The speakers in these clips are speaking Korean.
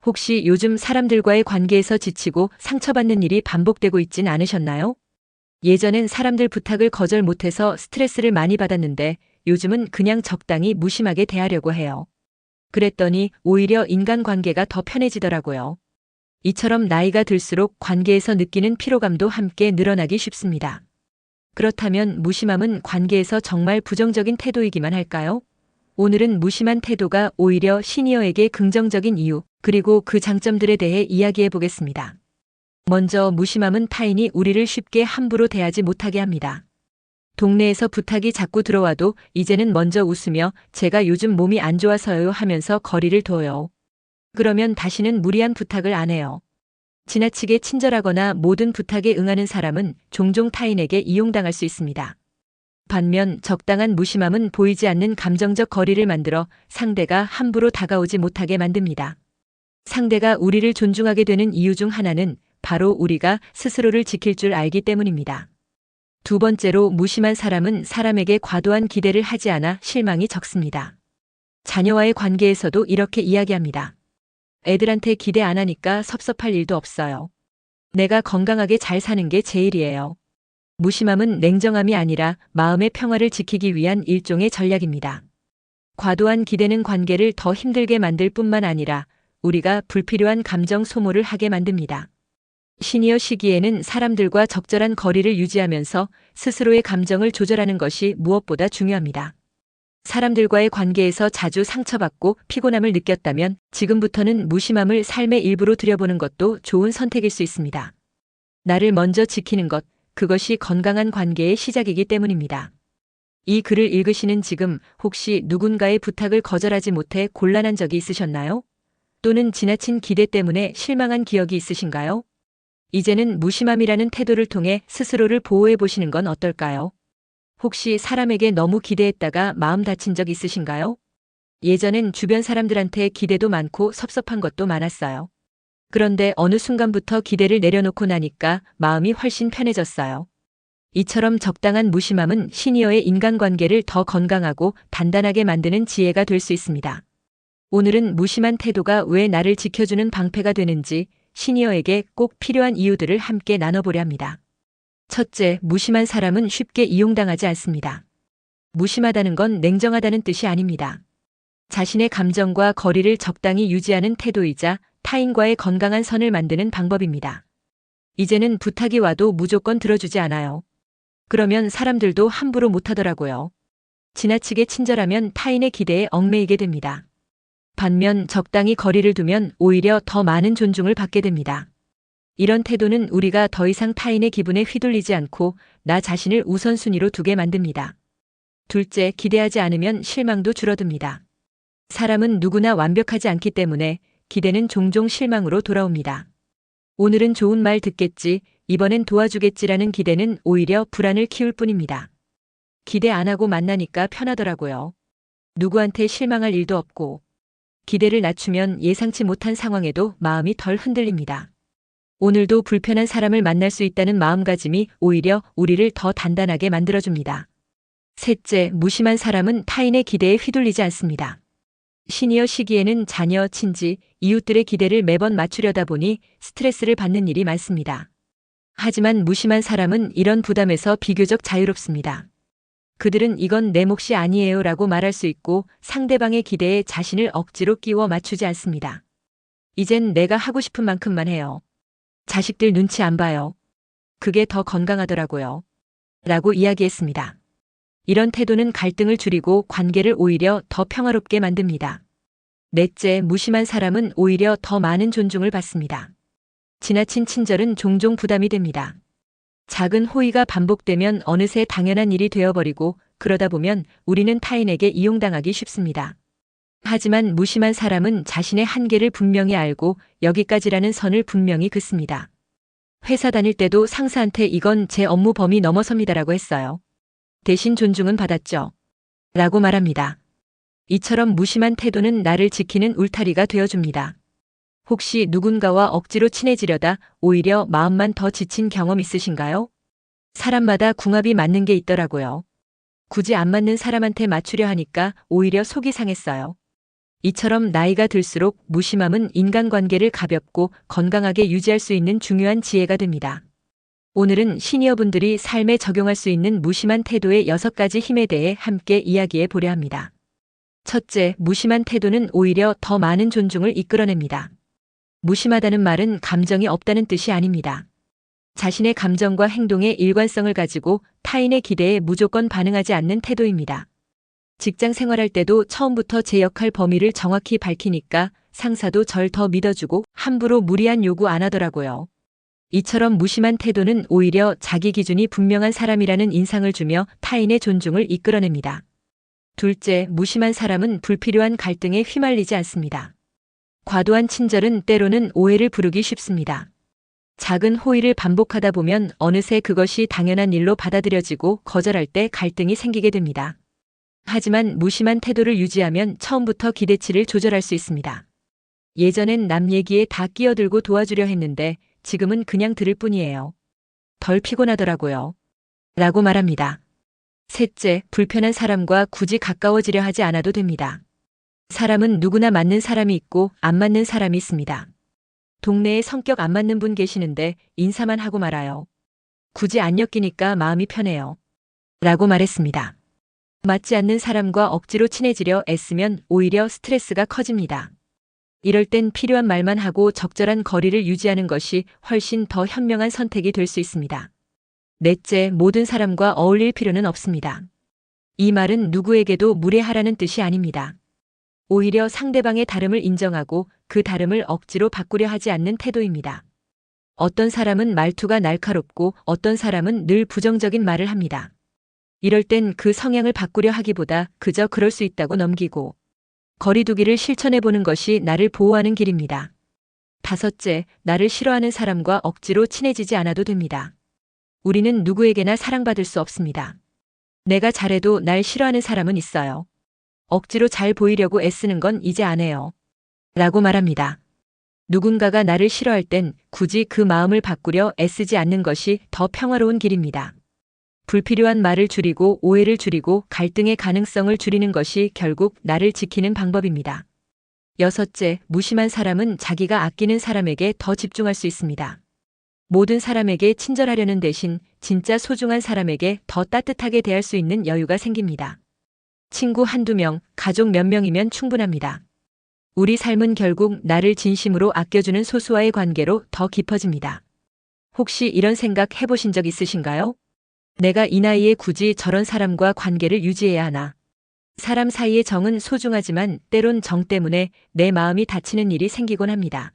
혹시 요즘 사람들과의 관계에서 지치고 상처받는 일이 반복되고 있진 않으셨나요? 예전엔 사람들 부탁을 거절 못해서 스트레스를 많이 받았는데 요즘은 그냥 적당히 무심하게 대하려고 해요. 그랬더니 오히려 인간관계가 더 편해지더라고요. 이처럼 나이가 들수록 관계에서 느끼는 피로감도 함께 늘어나기 쉽습니다. 그렇다면 무심함은 관계에서 정말 부정적인 태도이기만 할까요? 오늘은 무심한 태도가 오히려 시니어에게 긍정적인 이유, 그리고 그 장점들에 대해 이야기해 보겠습니다. 먼저 무심함은 타인이 우리를 쉽게 함부로 대하지 못하게 합니다. 동네에서 부탁이 자꾸 들어와도 이제는 먼저 웃으며 제가 요즘 몸이 안 좋아서요 하면서 거리를 둬요. 그러면 다시는 무리한 부탁을 안 해요. 지나치게 친절하거나 모든 부탁에 응하는 사람은 종종 타인에게 이용당할 수 있습니다. 반면 적당한 무심함은 보이지 않는 감정적 거리를 만들어 상대가 함부로 다가오지 못하게 만듭니다. 상대가 우리를 존중하게 되는 이유 중 하나는 바로 우리가 스스로를 지킬 줄 알기 때문입니다. 두 번째로 무심한 사람은 사람에게 과도한 기대를 하지 않아 실망이 적습니다. 자녀와의 관계에서도 이렇게 이야기합니다. 애들한테 기대 안 하니까 섭섭할 일도 없어요. 내가 건강하게 잘 사는 게 제일이에요. 무심함은 냉정함이 아니라 마음의 평화를 지키기 위한 일종의 전략입니다. 과도한 기대는 관계를 더 힘들게 만들 뿐만 아니라 우리가 불필요한 감정 소모를 하게 만듭니다. 시니어 시기에는 사람들과 적절한 거리를 유지하면서 스스로의 감정을 조절하는 것이 무엇보다 중요합니다. 사람들과의 관계에서 자주 상처받고 피곤함을 느꼈다면 지금부터는 무심함을 삶의 일부로 들여보는 것도 좋은 선택일 수 있습니다. 나를 먼저 지키는 것, 그것이 건강한 관계의 시작이기 때문입니다. 이 글을 읽으시는 지금 혹시 누군가의 부탁을 거절하지 못해 곤란한 적이 있으셨나요? 또는 지나친 기대 때문에 실망한 기억이 있으신가요? 이제는 무심함이라는 태도를 통해 스스로를 보호해 보시는 건 어떨까요? 혹시 사람에게 너무 기대했다가 마음 다친 적 있으신가요? 예전엔 주변 사람들한테 기대도 많고 섭섭한 것도 많았어요. 그런데 어느 순간부터 기대를 내려놓고 나니까 마음이 훨씬 편해졌어요. 이처럼 적당한 무심함은 시니어의 인간관계를 더 건강하고 단단하게 만드는 지혜가 될 수 있습니다. 오늘은 무심한 태도가 왜 나를 지켜주는 방패가 되는지 시니어에게 꼭 필요한 이유들을 함께 나눠보려 합니다. 첫째, 무심한 사람은 쉽게 이용당하지 않습니다. 무심하다는 건 냉정하다는 뜻이 아닙니다. 자신의 감정과 거리를 적당히 유지하는 태도이자 타인과의 건강한 선을 만드는 방법입니다. 이제는 부탁이 와도 무조건 들어주지 않아요. 그러면 사람들도 함부로 못하더라고요. 지나치게 친절하면 타인의 기대에 얽매이게 됩니다. 반면 적당히 거리를 두면 오히려 더 많은 존중을 받게 됩니다. 이런 태도는 우리가 더 이상 타인의 기분에 휘둘리지 않고 나 자신을 우선순위로 두게 만듭니다. 둘째, 기대하지 않으면 실망도 줄어듭니다. 사람은 누구나 완벽하지 않기 때문에 기대는 종종 실망으로 돌아옵니다. 오늘은 좋은 말 듣겠지, 이번엔 도와주겠지라는 기대는 오히려 불안을 키울 뿐입니다. 기대 안 하고 만나니까 편하더라고요. 누구한테 실망할 일도 없고. 기대를 낮추면 예상치 못한 상황에도 마음이 덜 흔들립니다. 오늘도 불편한 사람을 만날 수 있다는 마음가짐이 오히려 우리를 더 단단하게 만들어줍니다. 셋째, 무심한 사람은 타인의 기대에 휘둘리지 않습니다. 시니어 시기에는 자녀, 친지, 이웃들의 기대를 매번 맞추려다 보니 스트레스를 받는 일이 많습니다. 하지만 무심한 사람은 이런 부담에서 비교적 자유롭습니다. 그들은 이건 내 몫이 아니에요 라고 말할 수 있고 상대방의 기대에 자신을 억지로 끼워 맞추지 않습니다. 이젠 내가 하고 싶은 만큼만 해요. 자식들 눈치 안 봐요. 그게 더 건강하더라고요. 라고 이야기했습니다. 이런 태도는 갈등을 줄이고 관계를 오히려 더 평화롭게 만듭니다. 넷째, 무심한 사람은 오히려 더 많은 존중을 받습니다. 지나친 친절은 종종 부담이 됩니다. 작은 호의가 반복되면 어느새 당연한 일이 되어버리고 그러다 보면 우리는 타인에게 이용당하기 쉽습니다. 하지만 무심한 사람은 자신의 한계를 분명히 알고 여기까지라는 선을 분명히 긋습니다. 회사 다닐 때도 상사한테 이건 제 업무 범위 넘어섭니다라고 했어요. 대신 존중은 받았죠. 라고 말합니다. 이처럼 무심한 태도는 나를 지키는 울타리가 되어줍니다. 혹시 누군가와 억지로 친해지려다 오히려 마음만 더 지친 경험 있으신가요? 사람마다 궁합이 맞는 게 있더라고요. 굳이 안 맞는 사람한테 맞추려 하니까 오히려 속이 상했어요. 이처럼 나이가 들수록 무심함은 인간관계를 가볍고 건강하게 유지할 수 있는 중요한 지혜가 됩니다. 오늘은 시니어분들이 삶에 적용할 수 있는 무심한 태도의 6가지 힘에 대해 함께 이야기해 보려 합니다. 첫째, 무심한 태도는 오히려 더 많은 존중을 이끌어냅니다. 무심하다는 말은 감정이 없다는 뜻이 아닙니다. 자신의 감정과 행동의 일관성을 가지고 타인의 기대에 무조건 반응하지 않는 태도입니다. 직장 생활할 때도 처음부터 제 역할 범위를 정확히 밝히니까 상사도 절 더 믿어주고 함부로 무리한 요구 안 하더라고요. 이처럼 무심한 태도는 오히려 자기 기준이 분명한 사람이라는 인상을 주며 타인의 존중을 이끌어냅니다. 둘째, 무심한 사람은 불필요한 갈등에 휘말리지 않습니다. 과도한 친절은 때로는 오해를 부르기 쉽습니다. 작은 호의를 반복하다 보면 어느새 그것이 당연한 일로 받아들여지고 거절할 때 갈등이 생기게 됩니다. 하지만 무심한 태도를 유지하면 처음부터 기대치를 조절할 수 있습니다. 예전엔 남 얘기에 다 끼어들고 도와주려 했는데 지금은 그냥 들을 뿐이에요. 덜 피곤하더라고요. 라고 말합니다. 셋째, 불편한 사람과 굳이 가까워지려 하지 않아도 됩니다. 사람은 누구나 맞는 사람이 있고 안 맞는 사람이 있습니다. 동네에 성격 안 맞는 분 계시는데 인사만 하고 말아요. 굳이 안 엮이니까 마음이 편해요. 라고 말했습니다. 맞지 않는 사람과 억지로 친해지려 애쓰면 오히려 스트레스가 커집니다. 이럴 땐 필요한 말만 하고 적절한 거리를 유지하는 것이 훨씬 더 현명한 선택이 될 수 있습니다. 넷째, 모든 사람과 어울릴 필요는 없습니다. 이 말은 누구에게도 무례하라는 뜻이 아닙니다. 오히려 상대방의 다름을 인정하고 그 다름을 억지로 바꾸려 하지 않는 태도입니다. 어떤 사람은 말투가 날카롭고 어떤 사람은 늘 부정적인 말을 합니다. 이럴 땐 그 성향을 바꾸려 하기보다 그저 그럴 수 있다고 넘기고 거리두기를 실천해보는 것이 나를 보호하는 길입니다. 다섯째, 나를 싫어하는 사람과 억지로 친해지지 않아도 됩니다. 우리는 누구에게나 사랑받을 수 없습니다. 내가 잘해도 날 싫어하는 사람은 있어요. 억지로 잘 보이려고 애쓰는 건 이제 안 해요. 라고 말합니다. 누군가가 나를 싫어할 땐 굳이 그 마음을 바꾸려 애쓰지 않는 것이 더 평화로운 길입니다. 불필요한 말을 줄이고 오해를 줄이고 갈등의 가능성을 줄이는 것이 결국 나를 지키는 방법입니다. 여섯째, 무심한 사람은 자기가 아끼는 사람에게 더 집중할 수 있습니다. 모든 사람에게 친절하려는 대신 진짜 소중한 사람에게 더 따뜻하게 대할 수 있는 여유가 생깁니다. 친구 한두 명, 가족 몇 명이면 충분합니다. 우리 삶은 결국 나를 진심으로 아껴주는 소수와의 관계로 더 깊어집니다. 혹시 이런 생각 해보신 적 있으신가요? 내가 이 나이에 굳이 저런 사람과 관계를 유지해야 하나? 사람 사이의 정은 소중하지만 때론 정 때문에 내 마음이 다치는 일이 생기곤 합니다.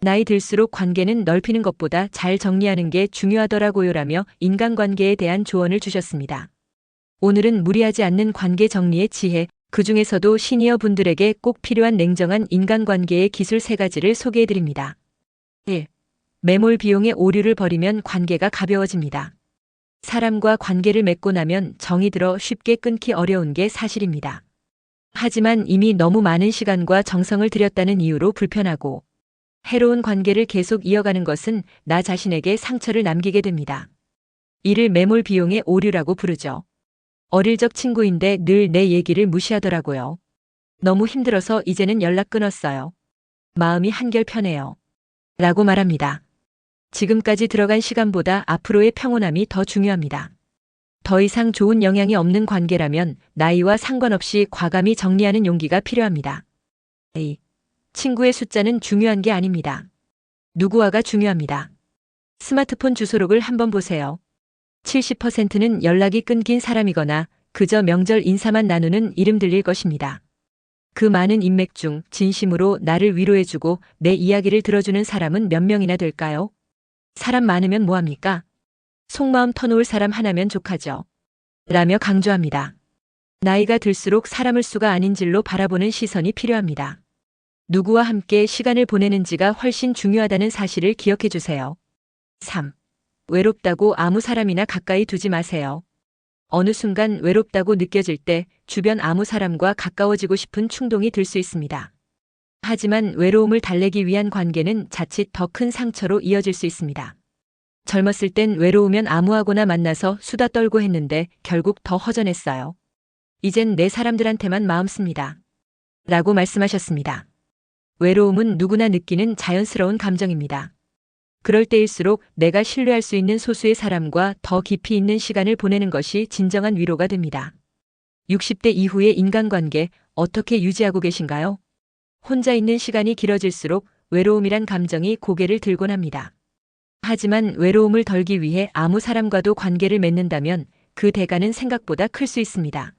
나이 들수록 관계는 넓히는 것보다 잘 정리하는 게 중요하더라고요라며 인간관계에 대한 조언을 주셨습니다. 오늘은 무리하지 않는 관계 정리의 지혜, 그 중에서도 시니어 분들에게 꼭 필요한 냉정한 인간관계의 기술 3가지를 소개해드립니다. 1. 매몰 비용의 오류를 버리면 관계가 가벼워집니다. 사람과 관계를 맺고 나면 정이 들어 쉽게 끊기 어려운 게 사실입니다. 하지만 이미 너무 많은 시간과 정성을 들였다는 이유로 불편하고 해로운 관계를 계속 이어가는 것은 나 자신에게 상처를 남기게 됩니다. 이를 매몰 비용의 오류라고 부르죠. 어릴 적 친구인데 늘 내 얘기를 무시하더라고요. 너무 힘들어서 이제는 연락 끊었어요. 마음이 한결 편해요. 라고 말합니다. 지금까지 들어간 시간보다 앞으로의 평온함이 더 중요합니다. 더 이상 좋은 영향이 없는 관계라면 나이와 상관없이 과감히 정리하는 용기가 필요합니다. A. 친구의 숫자는 중요한 게 아닙니다. 누구와가 중요합니다. 스마트폰 주소록을 한번 보세요. 70%는 연락이 끊긴 사람이거나 그저 명절 인사만 나누는 이름 들릴 것입니다. 그 많은 인맥 중 진심으로 나를 위로해주고 내 이야기를 들어주는 사람은 몇 명이나 될까요? 사람 많으면 뭐합니까? 속마음 터놓을 사람 하나면 족하죠. 라며 강조합니다. 나이가 들수록 사람을 수가 아닌 질로 바라보는 시선이 필요합니다. 누구와 함께 시간을 보내는지가 훨씬 중요하다는 사실을 기억해 주세요. 3. 외롭다고 아무 사람이나 가까이 두지 마세요. 어느 순간 외롭다고 느껴질 때 주변 아무 사람과 가까워지고 싶은 충동이 들 수 있습니다. 하지만 외로움을 달래기 위한 관계는 자칫 더 큰 상처로 이어질 수 있습니다. 젊었을 땐 외로우면 아무하고나 만나서 수다 떨고 했는데 결국 더 허전했어요. 이젠 내 사람들한테만 마음 씁니다. 라고 말씀하셨습니다. 외로움은 누구나 느끼는 자연스러운 감정입니다. 그럴 때일수록 내가 신뢰할 수 있는 소수의 사람과 더 깊이 있는 시간을 보내는 것이 진정한 위로가 됩니다. 60대 이후의 인간관계 어떻게 유지하고 계신가요? 혼자 있는 시간이 길어질수록 외로움이란 감정이 고개를 들곤 합니다. 하지만 외로움을 덜기 위해 아무 사람과도 관계를 맺는다면 그 대가는 생각보다 클 수 있습니다.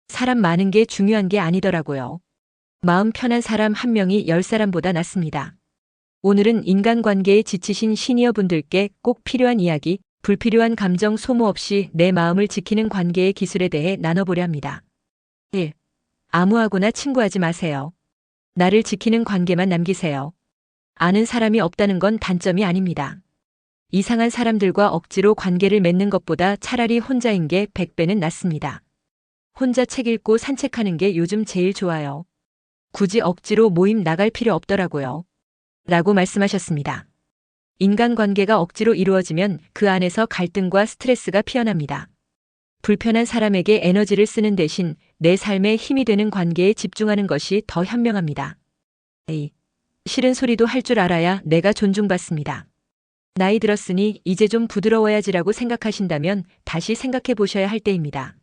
사람 많은 게 중요한 게 아니더라고요. 마음 편한 사람 한 명이 10사람보다 낫습니다. 오늘은 인간관계에 지치신 시니어 분들께 꼭 필요한 이야기, 불필요한 감정 소모 없이 내 마음을 지키는 관계의 기술에 대해 나눠보려 합니다. 1. 아무하고나 친구하지 마세요. 나를 지키는 관계만 남기세요. 아는 사람이 없다는 건 단점이 아닙니다. 이상한 사람들과 억지로 관계를 맺는 것보다 차라리 혼자인 게 100배는 낫습니다. 혼자 책 읽고 산책하는 게 요즘 제일 좋아요. 굳이 억지로 모임 나갈 필요 없더라고요. 라고 말씀하셨습니다. 인간관계가 억지로 이루어지면 그 안에서 갈등과 스트레스가 피어납니다. 불편한 사람에게 에너지를 쓰는 대신 내 삶에 힘이 되는 관계에 집중하는 것이 더 현명합니다. 싫은 소리도 할 줄 알아야 내가 존중받습니다. 나이 들었으니 이제 좀 부드러워야지라고 생각하신다면 다시 생각해 보셔야 할 때입니다.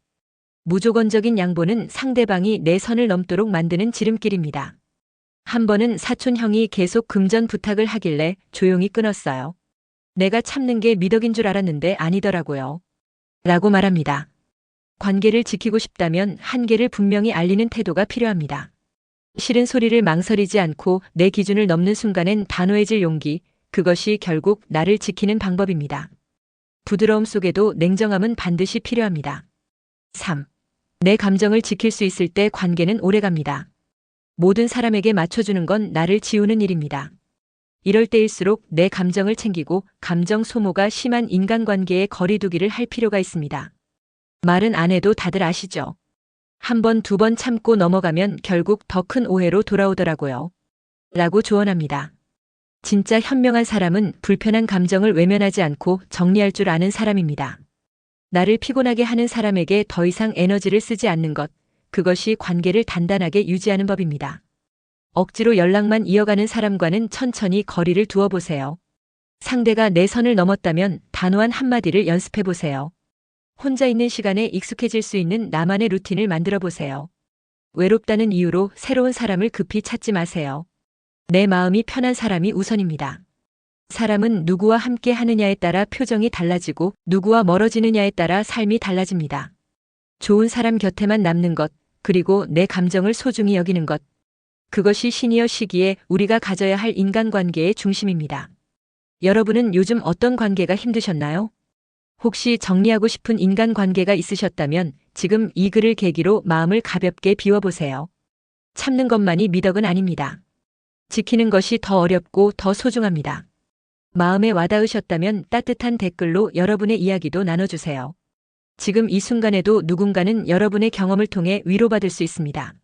무조건적인 양보는 상대방이 내 선을 넘도록 만드는 지름길입니다. 한 번은 사촌 형이 계속 금전 부탁을 하길래 조용히 끊었어요. 내가 참는 게 미덕인 줄 알았는데 아니더라고요. 라고 말합니다. 관계를 지키고 싶다면 한계를 분명히 알리는 태도가 필요합니다. 싫은 소리를 망설이지 않고 내 기준을 넘는 순간엔 단호해질 용기, 그것이 결국 나를 지키는 방법입니다. 부드러움 속에도 냉정함은 반드시 필요합니다. 3. 내 감정을 지킬 수 있을 때 관계는 오래갑니다. 모든 사람에게 맞춰주는 건 나를 지우는 일입니다. 이럴 때일수록 내 감정을 챙기고 감정 소모가 심한 인간관계에 거리두기를 할 필요가 있습니다. 말은 안 해도 다들 아시죠? 한 번, 두 번 참고 넘어가면 결국 더 큰 오해로 돌아오더라고요. 라고 조언합니다. 진짜 현명한 사람은 불편한 감정을 외면하지 않고 정리할 줄 아는 사람입니다. 나를 피곤하게 하는 사람에게 더 이상 에너지를 쓰지 않는 것, 그것이 관계를 단단하게 유지하는 법입니다. 억지로 연락만 이어가는 사람과는 천천히 거리를 두어 보세요. 상대가 내 선을 넘었다면 단호한 한마디를 연습해 보세요. 혼자 있는 시간에 익숙해질 수 있는 나만의 루틴을 만들어 보세요. 외롭다는 이유로 새로운 사람을 급히 찾지 마세요. 내 마음이 편한 사람이 우선입니다. 사람은 누구와 함께 하느냐에 따라 표정이 달라지고 누구와 멀어지느냐에 따라 삶이 달라집니다. 좋은 사람 곁에만 남는 것, 그리고 내 감정을 소중히 여기는 것. 그것이 시니어 시기에 우리가 가져야 할 인간관계의 중심입니다. 여러분은 요즘 어떤 관계가 힘드셨나요? 혹시 정리하고 싶은 인간관계가 있으셨다면 지금 이 글을 계기로 마음을 가볍게 비워보세요. 참는 것만이 미덕은 아닙니다. 지키는 것이 더 어렵고 더 소중합니다. 마음에 와닿으셨다면 따뜻한 댓글로 여러분의 이야기도 나눠주세요. 지금 이 순간에도 누군가는 여러분의 경험을 통해 위로받을 수 있습니다.